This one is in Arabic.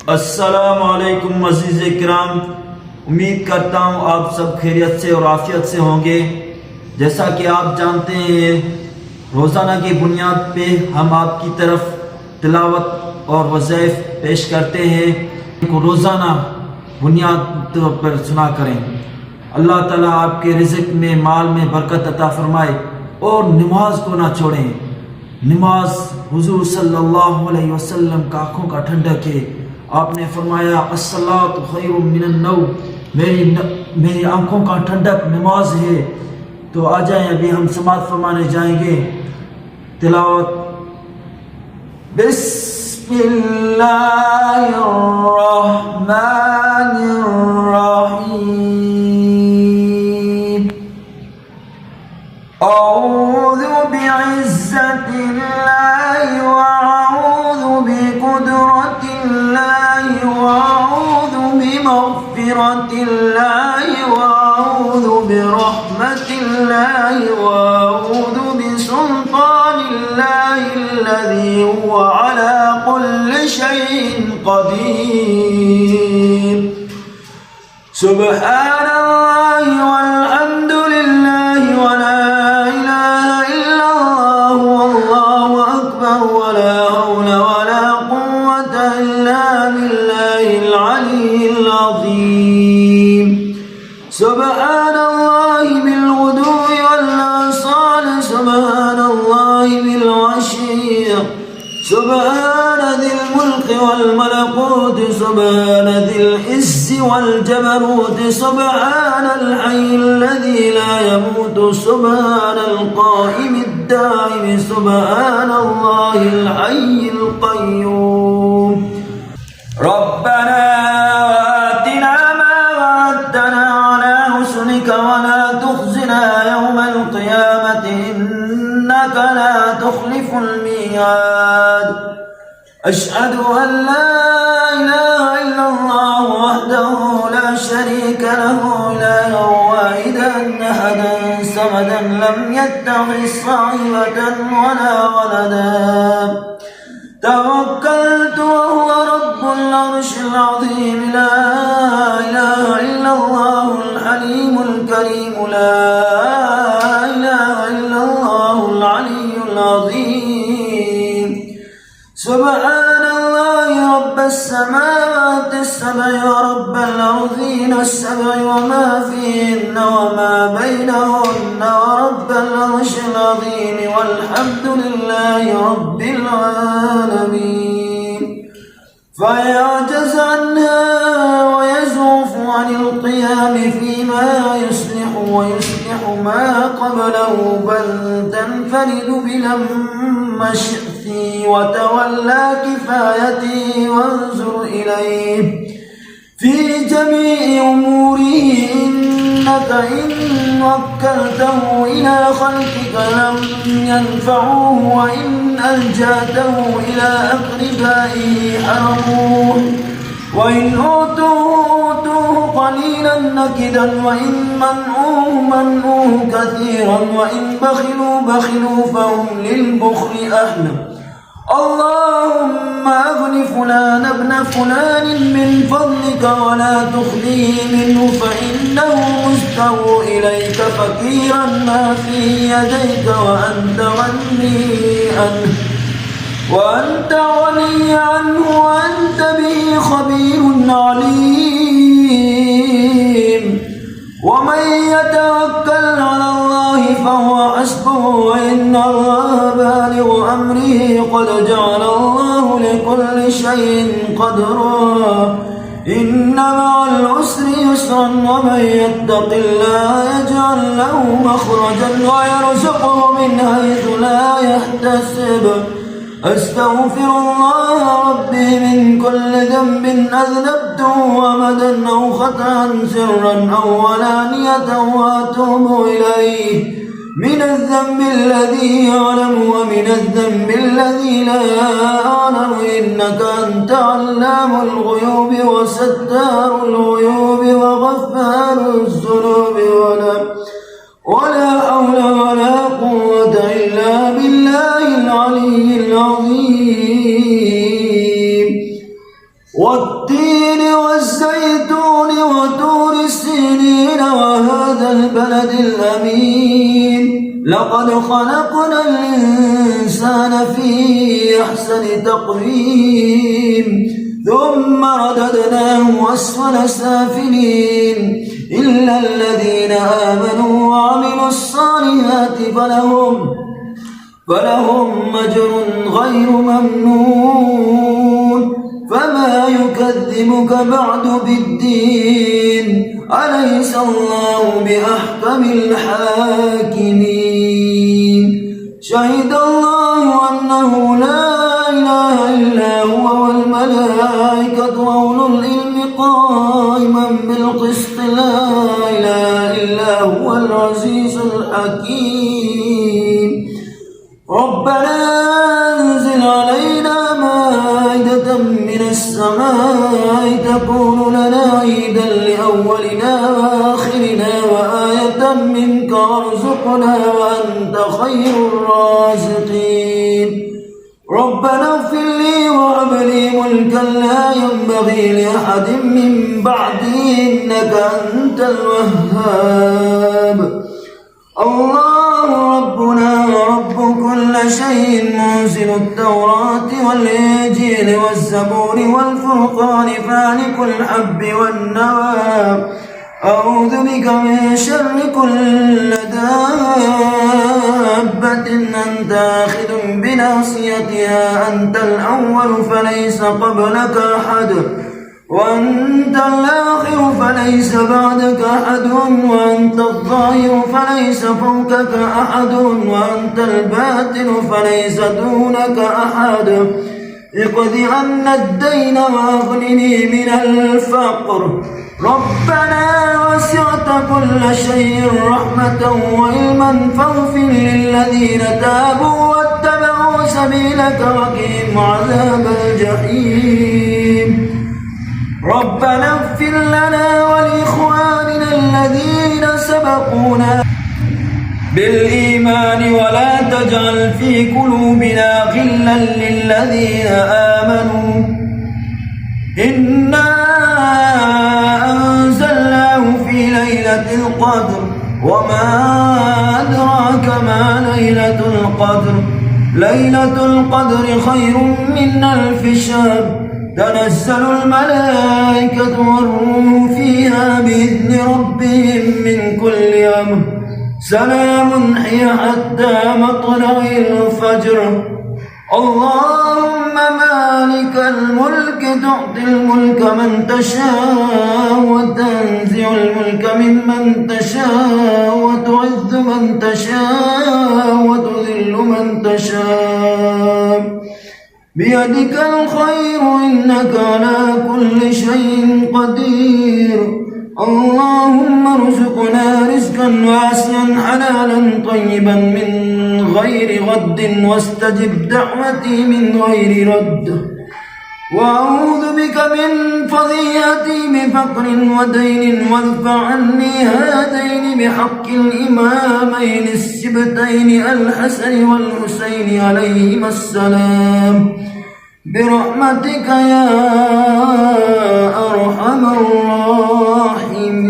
अस्सलामु अलैकुम अज़ीज़ किराम। उम्मीद करता हूँ आप सब खैरियत से और आफियत से होंगे। जैसा कि आप जानते हैं, रोज़ाना की बुनियाद पे हम आपकी तरफ तिलावत और वज़ाइफ पेश करते हैं को रोज़ाना बुनियाद पर सुना करें। अल्लाह ताला आपके रिज़्क़ में, माल में बरकत अता फरमाए और नमाज को ना छोड़ें। नमाज हुज़ूर सल्लल्लाहु अलैहि वसल्लम का आँखों का ठंडक है। आपने फरमाया अस्सलातु खैरुम मिनन नौम, मेरी आँखों का ठंडक नमाज है। तो आ जाएं, अभी हम समाअत फरमाने जाएंगे। तिलावत बिस्मिल्लाहिर्रहमानिर्रहीम। औज़ु बिइज़्ज़तिल्लाहि व औज़ु बिक़ुद्रतिल्लाहि व औज़ु बिमग़फ़िरतिल्लाहि व औज़ु बिरहमतिल्लाहि व औज़ु बिसुल्तानिल्लाहि अल्लज़ी हुवा अला कुल्लि शैइन क़दीर। सुब्हानल्लाहि वल्हम्दुलिल्लाहि व ला इलाहा इल्लल्लाह वल्लाहु अकबर व ला हौला व ला कुव्वता इल्ला बिल्लाहिल अलिय्यिल अज़ीम। सुब्हानल्लाहि बिल गुदुव्वि वल आसाल, सुब्हानल्लाहि बिल अशिय्यि, सुब्हान ज़िल मुल्क वल मलकूत, सुब्हान ज़िल इज़्ज़ि वल जबरूत, सुब्हानल हय्यिल लज़ी ला यमूत, सुब्हानल क़ाइमिद दाइम, सुब्हानल्लाहिल हय्यिल क़य्यूम। रब्बना आतिना मा वअदतना अला रुसुलिक व ला तुख़ज़िना यौमल क़ियामति इन्नका ला तुख़्लिफ़ुल मियाद। अशहदु अन ला इलाहा इल्लल्लाह वहदहु ला शरीका लहु इलाहन वाहिदन अहदन समदन लम यत्तख़िज़ साहिबतन वला वलदा। तवक्कलतु वहुवा रब्बुल अर्शिल अज़ीम। ला इलाहा इल्लल्लाहुल हलीमुल करीम। ला इलाहा इल्लल्लाहुल अलिय्युल अज़ीम। सुब्हानल्लाहि रब्बिस समावाति सब'i व रब्बिल अर्ज़ीन सब'i व मा फ़ीहिन्न व मा बैनहुन्न व रब्बिल अर्शिल अज़ीम वल्हम्दुलिल्लाहि रब्बिल आलमीन। فيعجز عنها ويزعف عن القيام فيما يصلح ويصلح ما قبله، بل تنفرد بلمشيئته وتولى كفايته وانظر إليه في جميع أموره، إنك إن وكلته إلى خلقك لم ينفعوه، وإن ألجأته إلى أقربائه حرموه، وإن أوتوه قليلا نكدا، وإن منعوه كثيرا، وإن بخلوا فهم للبخل أهل. اللهم أغن فلان ابن فلان من فضلك ولا تخليه منه، فإنه مشتاق إليك فقيرا ما في يديك، وأنت غني عنه وأنت به خبير عليم. ومن يتوكل على الله فهو حسبه، وإن الله بالغ أمره، قد جعل الله لكل شيء قدرا. إن مع العسر يسرا، ومن يتق الله يجعل له مخرجا ويرزقه من حيث لا يحتسب. أستغفر الله ربي من كل ذنب أذنبته أبدا أو خطأ سرا أو علانية، وأتوب إليه من الذنب الذي يعلم ومن الذنب الذي لا يعلم، إنك أنت علام الغيوب وستار العيوب وغفار الذنوب، ولا حول ولا قوة إلا بالله العلي العظيم. والتين والزيتون وطور سينين وهذا البلد الأمين لقد خلقنا الإنسان في أحسن تقويم ثم رددناه أسفل سافلين إلا الذين آمنوا وعملوا الصالحات فلهم أجر غير ممنون فما يكذبك بعد بالدين أليس الله بأحكم الحاكمين شهد الله أنه لا إله إلا هو والملائكة وأولو العلم قائما بالقسط لا إله إلا هو العزيز الحكيم ربنا أنزل علينا مائدة من السماء تكون لنا عيدا لأولنا وآخرنا وآية منك وارزقنا وأنت خير الرازقين ربنا اغفر لي وهب لي ملكا لا ينبغي لأحد من بعدي إنك أنت الوهاب الله ربنا ورب كل شيء منزل التوراة والإنجيل والزبور والفرقان فالق الحب والنوى أعوذ بك من شر كل دابة أنت آخذ بناصيتها أنت الأول فليس قبلك أحد وأنت الآخر فليس بعدك أحد وأنت الظاهر فليس فوقك أحد وأنت الباطن فليس دونك أحد اقض عنا الدين وأغنني من الفقر ربنا وسعت كل شيء رحمة وعلما فاغفر للذين تابوا واتبعوا سبيلك وقهم عذاب الجحيم ربنا اغفر لنا ولإخواننا الذين سبقونا بالإيمان ولا تجعل في قلوبنا غلا للذين آمنوا إنا أنزلناه في ليلة القدر وما أدراك ما ليلة القدر ليلة القدر خير من ألف شهر تنزل الملائكة والروح فيها بإذن ربهم من كل أمر سلام هي حتى مطلع الفجر اللهم مالك الملك تؤتي الملك من تشاء وتنزع الملك ممن تشاء وتعز من تشاء وتذل من تشاء بيدك الخير إنك على كل شيء قدير اللهم ارزقنا رزقا واسعا حلالا طيبا من غير غد واستجب دعوتي من غير رد وأعوذ بك من فضيحتي بفقر ودين وادفع عني هذين بحق الإمامين السبتين الحسن والحسين عليهما السلام برحمتك يا أرحم الراحمين